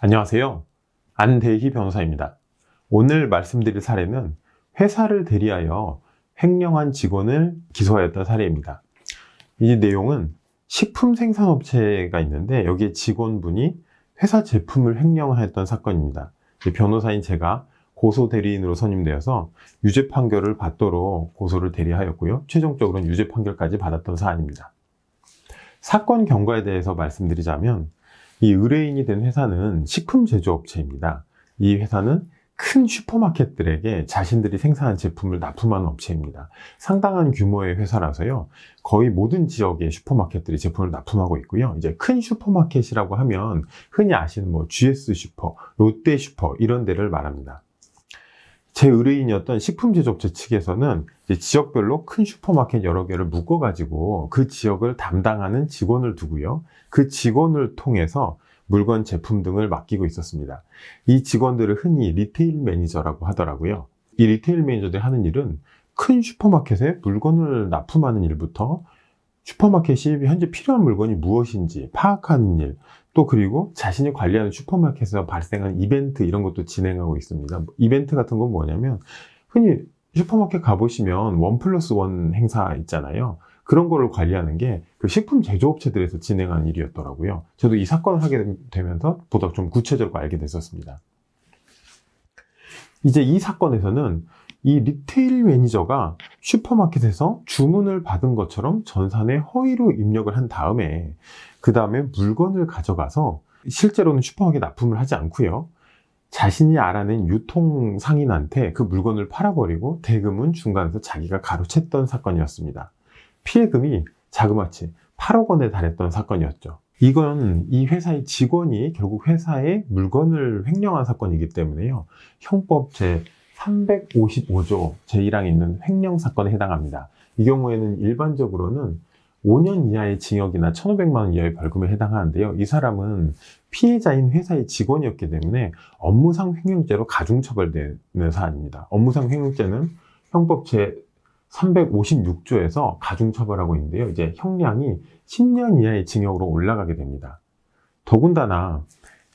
안녕하세요. 안대희 변호사입니다. 오늘 말씀드릴 사례는 회사를 대리하여 횡령한 직원을 기소하였던 사례입니다. 이 내용은 식품 생산업체가 있는데 여기에 직원분이 회사 제품을 횡령하였던 사건입니다. 변호사인 제가 고소 대리인으로 선임되어서 유죄 판결을 받도록 고소를 대리하였고요. 최종적으로는 유죄 판결까지 받았던 사안입니다. 사건 경과에 대해서 말씀드리자면 이 의뢰인이 된 회사는 식품 제조업체입니다. 이 회사는 큰 슈퍼마켓들에게 자신들이 생산한 제품을 납품하는 업체입니다. 상당한 규모의 회사라서요. 거의 모든 지역의 슈퍼마켓들이 제품을 납품하고 있고요. 이제 큰 슈퍼마켓이라고 하면 흔히 아시는 GS 슈퍼, 롯데 슈퍼 이런 데를 말합니다. 제 의뢰인이었던 식품 제조업체 측에서는 이제 지역별로 큰 슈퍼마켓 여러 개를 묶어가지고 그 지역을 담당하는 직원을 두고요. 그 직원을 통해서 물건, 제품 등을 맡기고 있었습니다. 이 직원들을 흔히 리테일 매니저라고 하더라고요. 이 리테일 매니저들이 하는 일은 큰 슈퍼마켓에 물건을 납품하는 일부터 슈퍼마켓이 현재 필요한 물건이 무엇인지 파악하는 일, 또 그리고 자신이 관리하는 슈퍼마켓에서 발생하는 이벤트 이런 것도 진행하고 있습니다. 이벤트 같은 건 뭐냐면 흔히 슈퍼마켓 가보시면 1+1 행사 있잖아요. 그런 거를 관리하는 게 그 식품 제조업체들에서 진행하는 일이었더라고요. 저도 이 사건을 하게 되면서 보다 좀 구체적으로 알게 됐었습니다. 이제 이 사건에서는 이 리테일 매니저가 슈퍼마켓에서 주문을 받은 것처럼 전산에 허위로 입력을 한 다음에 그 다음에 물건을 가져가서 실제로는 슈퍼마켓에 납품을 하지 않고요. 자신이 알아낸 유통상인한테 그 물건을 팔아버리고 대금은 중간에서 자기가 가로챘던 사건이었습니다. 피해금이 자그마치 8억 원에 달했던 사건이었죠. 이건 이 회사의 직원이 결국 회사의 물건을 횡령한 사건이기 때문에요. 형법 제 355조 제1항에 있는 횡령 사건에 해당합니다. 이 경우에는 일반적으로는 5년 이하의 징역이나 1,500만 원 이하의 벌금에 해당하는데요. 이 사람은 피해자인 회사의 직원이었기 때문에 업무상 횡령죄로 가중처벌되는 사안입니다. 업무상 횡령죄는 형법 제 356조에서 가중처벌하고 있는데요. 이제 형량이 10년 이하의 징역으로 올라가게 됩니다. 더군다나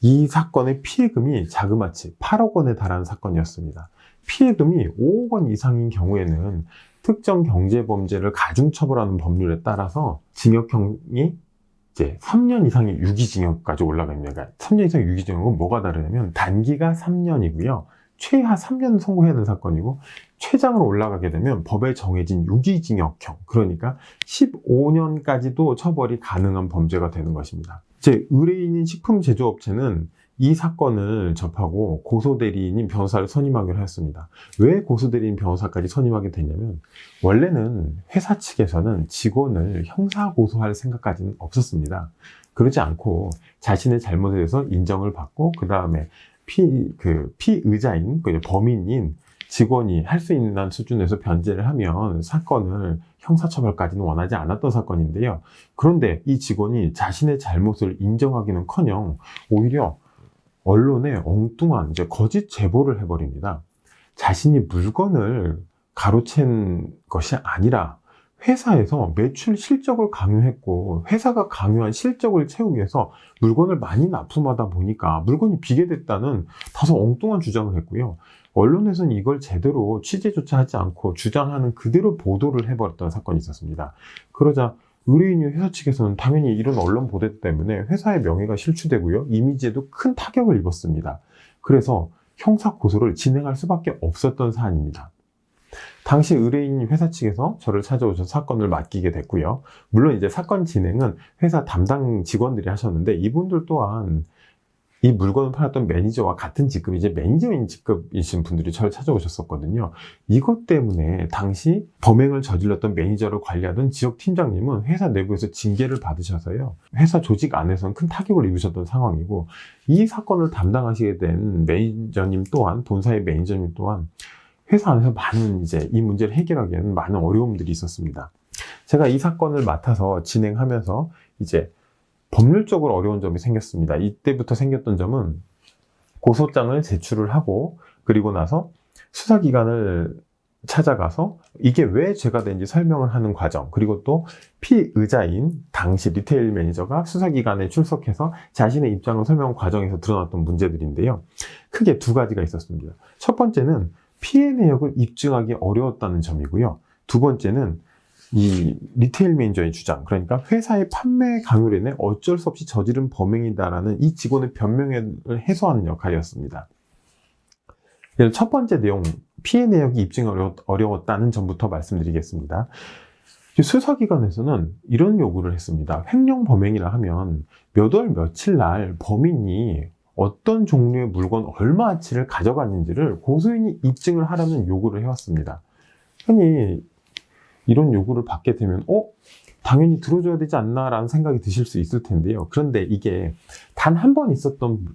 이 사건의 피해금이 자그마치 8억 원에 달하는 사건이었습니다. 피해금이 5억 원 이상인 경우에는 특정 경제범죄를 가중처벌하는 법률에 따라서 징역형이 이제 3년 이상의 유기징역까지 올라갑니다. 그러니까 3년 이상 유기징역은 뭐가 다르냐면 단기가 3년이고요. 최하 3년 선고해야 하는 사건이고 최장으로 올라가게 되면 법에 정해진 유기징역형, 그러니까 15년까지도 처벌이 가능한 범죄가 되는 것입니다. 제 의뢰인인 식품 제조업체는 이 사건을 접하고 고소대리인인 변호사를 선임하기로 했습니다. 왜 고소대리인 변호사까지 선임하게 됐냐면 원래는 회사 측에서는 직원을 형사고소할 생각까지는 없었습니다. 그러지 않고 자신의 잘못에 대해서 인정을 받고 그 다음에 피의자인 범인인 직원이 할 수 있는 수준에서 변제를 하면 사건을 형사처벌까지는 원하지 않았던 사건인데요. 그런데 이 직원이 자신의 잘못을 인정하기는커녕 오히려 언론에 엉뚱한 거짓 제보를 해버립니다. 자신이 물건을 가로챈 것이 아니라 회사에서 매출 실적을 강요했고 회사가 강요한 실적을 채우기 위해서 물건을 많이 납품하다 보니까 물건이 비게 됐다는 다소 엉뚱한 주장을 했고요. 언론에서는 이걸 제대로 취재조차 하지 않고 주장하는 그대로 보도를 해버렸던 사건이 있었습니다. 그러자 의뢰인이 회사 측에서는 당연히 이런 언론 보도 때문에 회사의 명예가 실추되고요. 이미지에도 큰 타격을 입었습니다. 그래서 형사 고소를 진행할 수밖에 없었던 사안입니다. 당시 의뢰인 회사 측에서 저를 찾아오셔서 사건을 맡기게 됐고요. 물론 이제 사건 진행은 회사 담당 직원들이 하셨는데 이분들 또한 이 물건을 팔았던 매니저와 같은 직급, 이제 매니저인 직급이신 분들이 저를 찾아오셨었거든요. 이것 때문에 당시 범행을 저질렀던 매니저를 관리하던 지역 팀장님은 회사 내부에서 징계를 받으셔서요. 회사 조직 안에서는 큰 타격을 입으셨던 상황이고 이 사건을 담당하시게 된 매니저님 또한, 본사의 매니저님 또한 회사 안에서 많은 이 문제를 해결하기에는 많은 어려움들이 있었습니다. 제가 이 사건을 맡아서 진행하면서 법률적으로 어려운 점이 생겼습니다. 이때부터 생겼던 점은 고소장을 제출을 하고 그리고 나서 수사기관을 찾아가서 이게 왜 죄가 된지 설명을 하는 과정, 그리고 또 피의자인 당시 리테일 매니저가 수사기관에 출석해서 자신의 입장을 설명한 과정에서 드러났던 문제들인데요. 크게 두 가지가 있었습니다. 첫 번째는 피해 내역을 입증하기 어려웠다는 점이고요. 두 번째는 이 리테일 매니저의 주장, 그러니까 회사의 판매 강요로 인해 어쩔 수 없이 저지른 범행이다라는 이 직원의 변명을 해소하는 역할이었습니다. 첫 번째 내용, 피해 내역이 입증이 어려웠다는 점부터 말씀드리겠습니다. 수사기관에서는 이런 요구를 했습니다. 횡령 범행이라 하면 몇 월 며칠 날 범인이 어떤 종류의 물건 얼마치를 가져갔는지를 고소인이 입증을 하라는 요구를 해왔습니다. 흔히 이런 요구를 받게 되면 당연히 들어줘야 되지 않나 라는 생각이 드실 수 있을 텐데요. 그런데 이게 단 한 번 있었던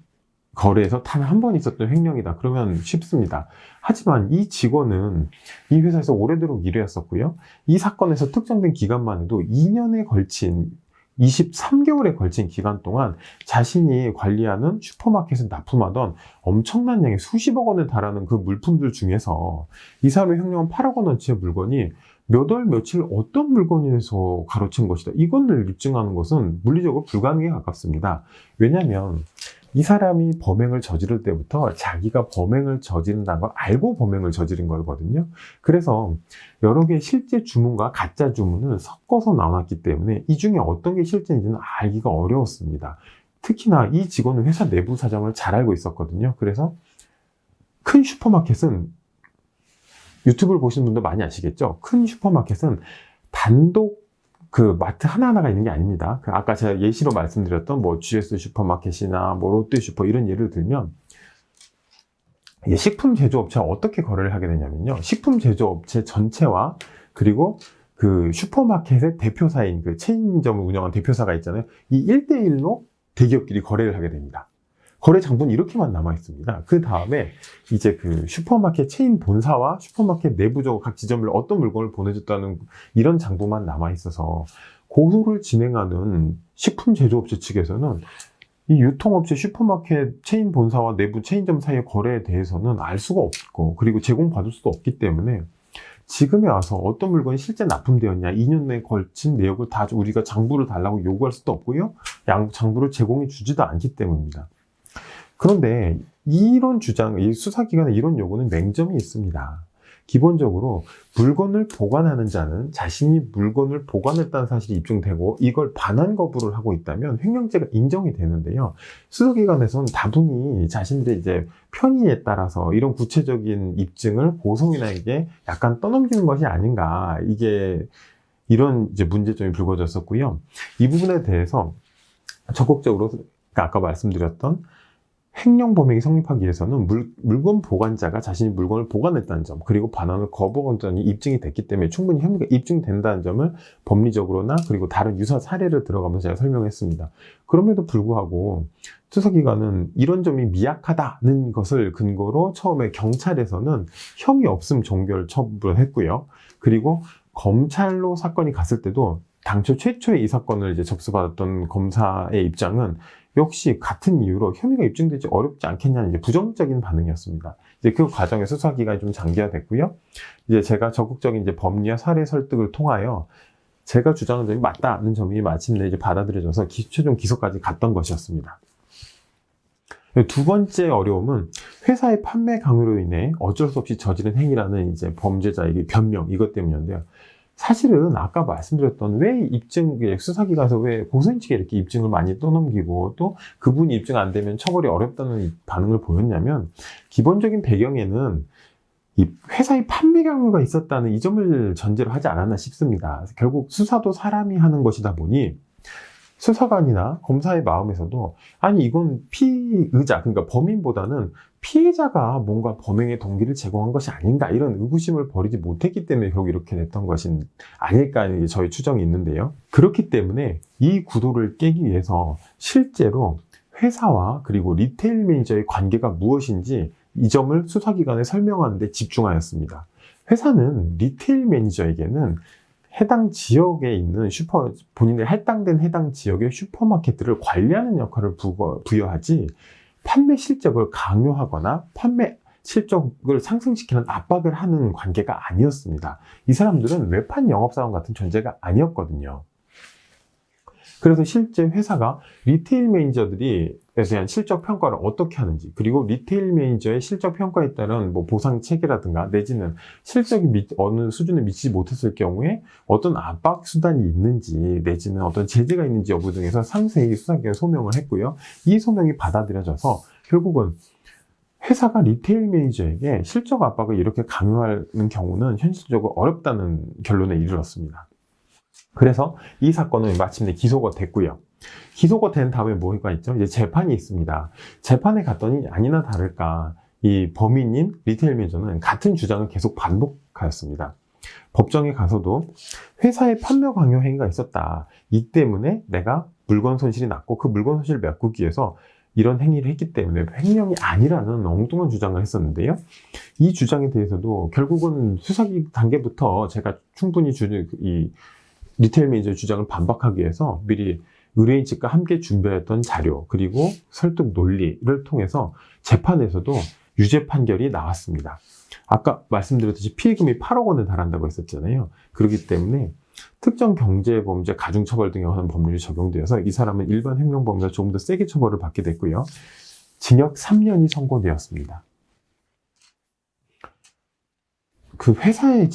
거래에서 단 한 번 있었던 횡령이다 그러면 쉽습니다. 하지만 이 직원은 이 회사에서 오래도록 일해왔었고요. 이 사건에서 특정된 기간만 해도 2년에 걸친 23개월에 걸친 기간 동안 자신이 관리하는 슈퍼마켓에 납품하던 엄청난 양의 수십억 원에 달하는 그 물품들 중에서 이 사람의 횡령한 8억 원어치의 물건이 몇 월 며칠 어떤 물건에서 가로챈 것이다. 이걸 입증하는 것은 물리적으로 불가능에 가깝습니다. 왜냐하면 이 사람이 범행을 저지를 때부터 자기가 범행을 저지른다는 걸 알고 범행을 저지른 거거든요. 그래서 여러 개의 실제 주문과 가짜 주문을 섞어서 나왔기 때문에 이 중에 어떤 게 실제인지는 알기가 어려웠습니다. 특히나 이 직원은 회사 내부 사정을 잘 알고 있었거든요. 그래서 큰 슈퍼마켓은, 유튜브를 보시는 분도 많이 아시겠죠? 큰 슈퍼마켓은 단독 그 마트 하나하나가 있는 게 아닙니다. 아까 제가 예시로 말씀드렸던 뭐 GS 슈퍼마켓이나 뭐 롯데 슈퍼 이런 예를 들면, 식품 제조업체와 어떻게 거래를 하게 되냐면요. 식품 제조업체 전체와 그리고 그 슈퍼마켓의 대표사인 그 체인점을 운영한 대표사가 있잖아요. 이 1대1로 대기업끼리 거래를 하게 됩니다. 거래 장부는 이렇게만 남아 있습니다. 그 다음에 이제 그 슈퍼마켓 체인 본사와 슈퍼마켓 내부적으로 각 지점을 어떤 물건을 보내줬다는 이런 장부만 남아 있어서 고소를 진행하는 식품 제조업체 측에서는 이 유통업체 슈퍼마켓 체인 본사와 내부 체인점 사이의 거래에 대해서는 알 수가 없고, 그리고 제공받을 수도 없기 때문에 지금에 와서 어떤 물건이 실제 납품되었냐, 2년 내에 걸친 내역을 다 우리가 장부를 달라고 요구할 수도 없고요. 장부를 제공해 주지도 않기 때문입니다. 그런데 이런 주장, 이 수사기관의 이런 요구는 맹점이 있습니다. 기본적으로 물건을 보관하는 자는 자신이 물건을 보관했다는 사실이 입증되고 이걸 반환 거부를 하고 있다면 횡령죄가 인정이 되는데요. 수사기관에서는 다분히 자신들의 이제 편의에 따라서 이런 구체적인 입증을 고소인에게 약간 떠넘기는 것이 아닌가, 이게 이런 이제 문제점이 불거졌었고요. 이 부분에 대해서 적극적으로 아까 말씀드렸던 횡령 범행이 성립하기 위해서는 물건 보관자가 자신이 물건을 보관했다는 점, 그리고 반환을 거부한 점이 입증이 됐기 때문에 충분히 혐의가 입증된다는 점을 법리적으로나 그리고 다른 유사 사례를 들어가면서 제가 설명했습니다. 그럼에도 불구하고 수사기관은 이런 점이 미약하다는 것을 근거로 처음에 경찰에서는 혐의 없음 종결 처분을 했고요. 그리고 검찰로 사건이 갔을 때도 당초 최초에 이 사건을 이제 접수받았던 검사의 입장은 역시 같은 이유로 혐의가 입증되지 어렵지 않겠냐는 이제 부정적인 반응이었습니다. 이제 그 과정에서 수사기간이 좀 장기화됐고요. 이제 제가 적극적인 이제 법리와 사례 설득을 통하여 제가 주장한 점이 맞다는 점이 마침내 이제 받아들여져서 최종 기소까지 갔던 것이었습니다. 두 번째 어려움은 회사의 판매 강요로 인해 어쩔 수 없이 저지른 행위라는 이제 범죄자에게 변명, 이것 때문이었는데요. 사실은 아까 말씀드렸던 왜 수사기관에서 왜 고소인 측에 이렇게 입증을 많이 떠넘기고 또 그분이 입증 안 되면 처벌이 어렵다는 반응을 보였냐면, 기본적인 배경에는 이 회사의 판매 강요가 있었다는 이 점을 전제로 하지 않았나 싶습니다. 결국 수사도 사람이 하는 것이다 보니 수사관이나 검사의 마음에서도 아니 이건 피의자, 그러니까 범인보다는 피해자가 뭔가 범행의 동기를 제공한 것이 아닌가, 이런 의구심을 버리지 못했기 때문에 결국 이렇게 됐던 것이 아닐까, 저희 추정이 있는데요. 그렇기 때문에 이 구도를 깨기 위해서 실제로 회사와 그리고 리테일 매니저의 관계가 무엇인지 이 점을 수사기관에 설명하는 데 집중하였습니다. 회사는 리테일 매니저에게는 해당 지역에 있는 본인의 할당된 해당 지역의 슈퍼마켓들을 관리하는 역할을 부여하지 판매 실적을 강요하거나 판매 실적을 상승시키는 압박을 하는 관계가 아니었습니다. 이 사람들은 외판 영업사원 같은 존재가 아니었거든요. 그래서 실제 회사가 리테일 매니저들에 대한 실적 평가를 어떻게 하는지, 그리고 리테일 매니저의 실적 평가에 따른 보상 체계라든가 내지는 실적이 어느 수준에 미치지 못했을 경우에 어떤 압박 수단이 있는지 내지는 어떤 제재가 있는지 여부 등에서 상세히 수사기관에 소명을 했고요. 이 소명이 받아들여져서 결국은 회사가 리테일 매니저에게 실적 압박을 이렇게 강요하는 경우는 현실적으로 어렵다는 결론에 이르렀습니다. 그래서 이 사건은 마침내 기소가 됐고요. 기소가 된 다음에 뭐가 있죠? 이제 재판이 있습니다. 재판에 갔더니 아니나 다를까 이 범인인 리테일 매니저는 같은 주장을 계속 반복하였습니다. 법정에 가서도 회사의 판매 강요 행위가 있었다. 이 때문에 내가 물건 손실이 났고 그 물건 손실을 메꾸기 위해서 이런 행위를 했기 때문에 횡령이 아니라는 엉뚱한 주장을 했었는데요. 이 주장에 대해서도 결국은 수사기 단계부터 제가 충분히 이 리테일 매니저 주장을 반박하기 위해서 미리 의뢰인 측과 함께 준비했던 자료 그리고 설득 논리를 통해서 재판에서도 유죄 판결이 나왔습니다. 아까 말씀드렸듯이 피해금이 8억 원에 달한다고 했었잖아요. 그렇기 때문에 특정 경제범죄 가중처벌 등에 관한 법률이 적용되어서 이 사람은 일반 횡령범죄보다 조금 더 세게 처벌을 받게 됐고요. 징역 3년이 선고되었습니다. 그 회사의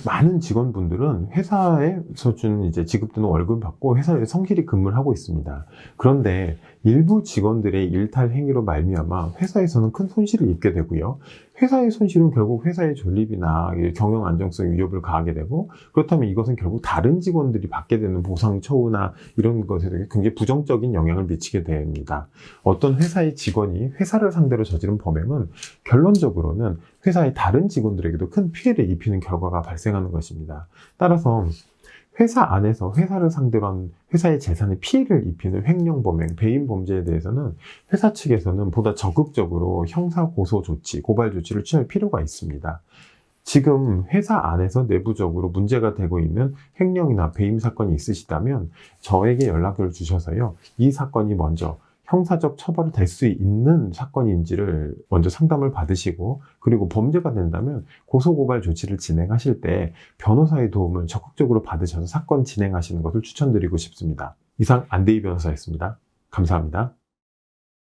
많은 직원분들은 회사에서 준 이제 지급되는 월급 받고 회사에 성실히 근무를 하고 있습니다. 그런데 일부 직원들의 일탈 행위로 말미암아 회사에서는 큰 손실을 입게 되고요. 회사의 손실은 결국 회사의 존립이나 경영 안정성에 위협을 가하게 되고, 그렇다면 이것은 결국 다른 직원들이 받게 되는 보상 처우나 이런 것에 굉장히 부정적인 영향을 미치게 됩니다. 어떤 회사의 직원이 회사를 상대로 저지른 범행은 결론적으로는 회사의 다른 직원들에게도 큰 피해를 입히는 결과가 발생하는 것입니다. 따라서 회사 안에서 회사를 상대로 한 회사의 재산에 피해를 입히는 횡령범행, 배임범죄에 대해서는 회사 측에서는 보다 적극적으로 형사 고소 조치, 고발 조치를 취할 필요가 있습니다. 지금 회사 안에서 내부적으로 문제가 되고 있는 횡령이나 배임 사건이 있으시다면 저에게 연락을 주셔서요. 이 사건이 먼저 형사적 처벌이 될 수 있는 사건인지를 먼저 상담을 받으시고, 그리고 범죄가 된다면 고소고발 조치를 진행하실 때 변호사의 도움을 적극적으로 받으셔서 사건 진행하시는 것을 추천드리고 싶습니다. 이상 안대희 변호사였습니다. 감사합니다.